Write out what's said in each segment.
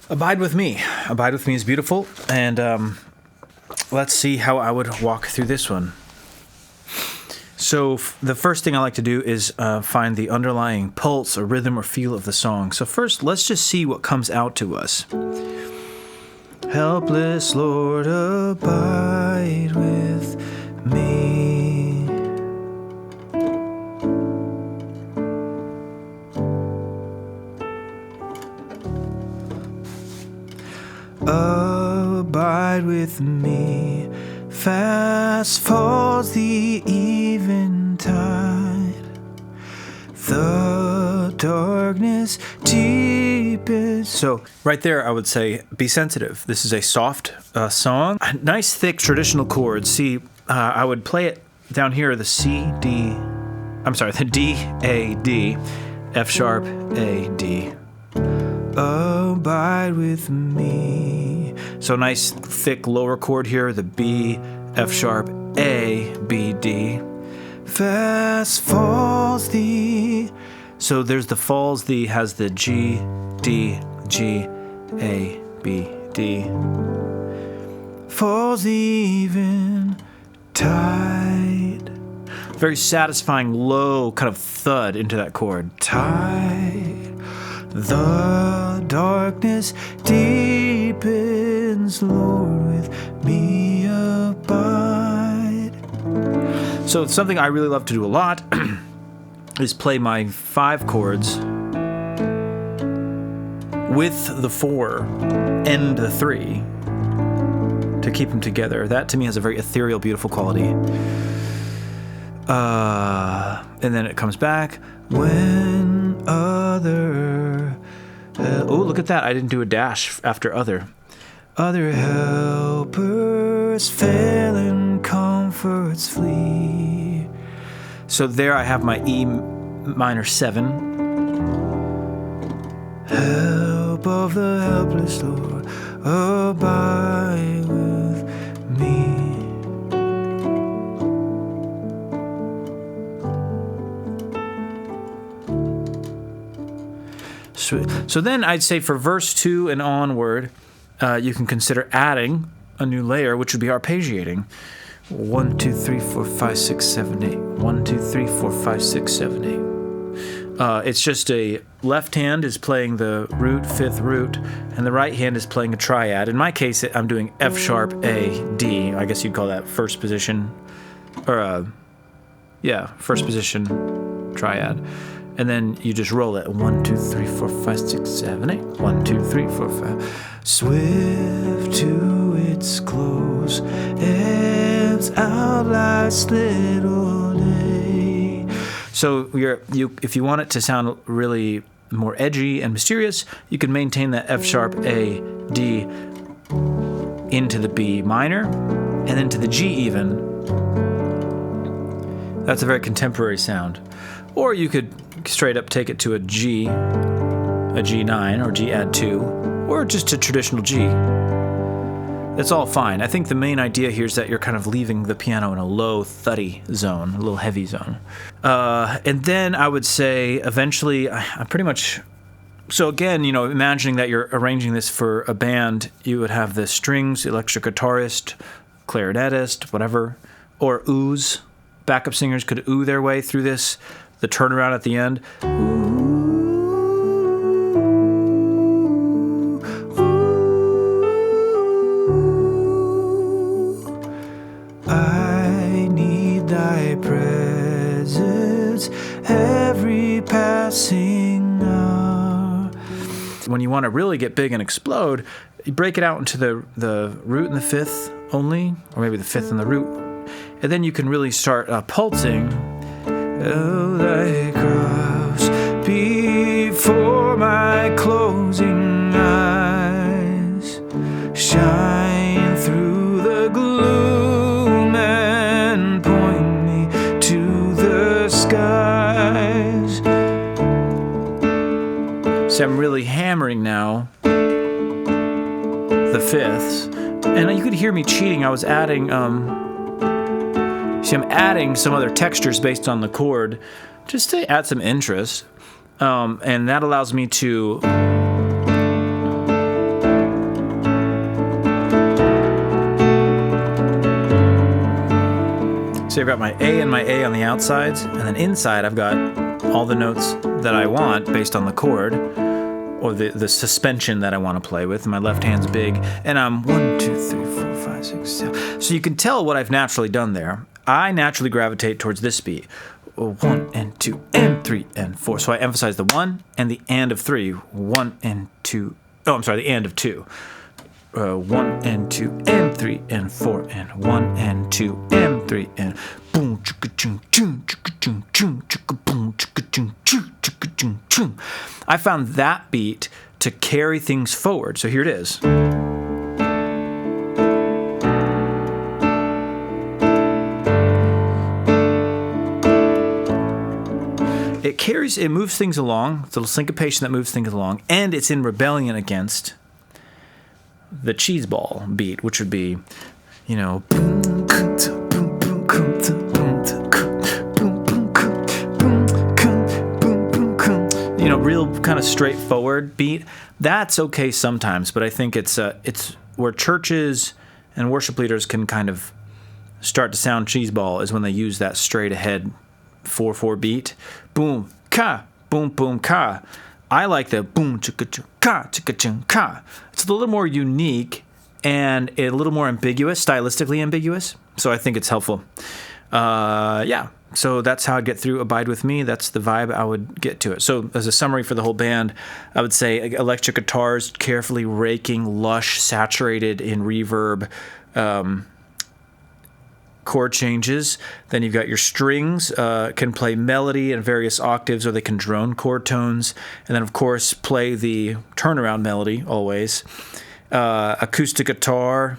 Abide with me. Abide with me is beautiful, and let's see how I would walk through this one. So the first thing I like to do is find the underlying pulse or rhythm or feel of the song. So first, let's just see what comes out to us. Helpless Lord, abide with me. Abide with me. Fast falls the eventide. The darkness deepens. So right there, I would say, be sensitive. This is a soft song. Nice, thick, traditional chords. See, I would play it down here, the the D, A, D, F sharp, A, D. Abide with me. So nice, thick lower chord here, the B, F sharp, A, B, D. Fast falls the. So there's the falls the has the G, D, G, A, B, D. Falls even tide. Very satisfying low kind of thud into that chord. Tide. The darkness deepens, Lord, with me abide. So something I really love to do a lot is play my 5 chords with the 4 and the 3 to keep them together. That to me has a very ethereal, beautiful quality. And then it comes back when other. Oh, look at that! I didn't do a dash after other. Other helpers fail and comforts flee. So there I have my E minor 7. Help of the helpless Lord, abide with me. So then I'd say for verse 2 and onward, you can consider adding a new layer, which would be arpeggiating. 1, 2, 3, 4, 5, 6, 7, 8. 1, 2, 3, 4, 5, 6, 7, 8. It's just a left hand is playing the root, 5th root, and the right hand is playing a triad. In my case, I'm doing F sharp, A, D. I guess you'd call that first position, or first position triad. And then you just roll it. 1, 2, 3, 4, 5, 6, 7, 8. 1, 2, 3, 4, 5. Swift to its close, ebbs out last little day. So if you want it to sound really more edgy and mysterious, you can maintain that F sharp, A, D into the B minor, and then to the G even. That's a very contemporary sound. Or you could straight up take it to a G9 or G add 2, or just a traditional G. That's all fine. I think the main idea here is that you're kind of leaving the piano in a low, thuddy zone, a little heavy zone. And then I would say eventually, I pretty much. So again, imagining that you're arranging this for a band, you would have the strings, electric guitarist, clarinetist, whatever, or oohs. Backup singers could ooh their way through this. The turnaround at the end. I need thy presence every passing hour. When you want to really get big and explode, you break it out into the root and the 5th only, or maybe the 5th and the root. And then you can really start pulsing. Oh, thy cross before my closing eyes, shine through the gloom and point me to the skies. See, I'm really hammering now the 5ths, and you could hear me cheating. I was adding I'm adding some other textures based on the chord just to add some interest. And that allows me to So I've got my A and my A on the outsides, and then inside I've got all the notes that I want based on the chord, or the suspension that I want to play with. My left hand's big, and I'm 1, 2, 3, 4, 5, 6, 7. So you can tell what I've naturally done there. I naturally gravitate towards this beat. 1 and 2 and 3 and 4. So I emphasize the 1 and the and of 3. 1 and 2. Oh, I'm sorry, the and of 2. 1 and 2 and 3 and 4 and 1 and 2 and 3 and boom chicka chung chung chicka chung chung chicka boom chicka chung chung chicka chung chung. I found that beat to carry things forward. So here it is. It moves things along. It's a little syncopation that moves things along, and it's in rebellion against the cheese ball beat, which would be, you know, real kind of straightforward beat. That's okay sometimes, but I think it's where churches and worship leaders can kind of start to sound cheese ball is when they use that straight ahead 4/4 beat. Boom ka, boom boom ka. I like the boom chicka chicka ka. It's a little more unique and a little more ambiguous, stylistically ambiguous. So I think it's helpful. Yeah. So that's how I'd get through Abide With Me. That's the vibe I would get to it. So as a summary for the whole band, I would say electric guitars, carefully raking, lush, saturated in reverb, chord changes. Then you've got your strings, can play melody in various octaves, or they can drone chord tones. And then, of course, play the turnaround melody always. Acoustic guitar,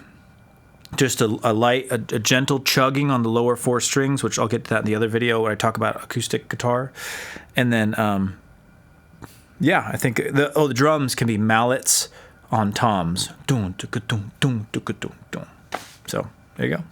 just a gentle chugging on the lower 4 strings, which I'll get to that in the other video where I talk about acoustic guitar. And then, yeah, I think the drums can be mallets on toms. So there you go.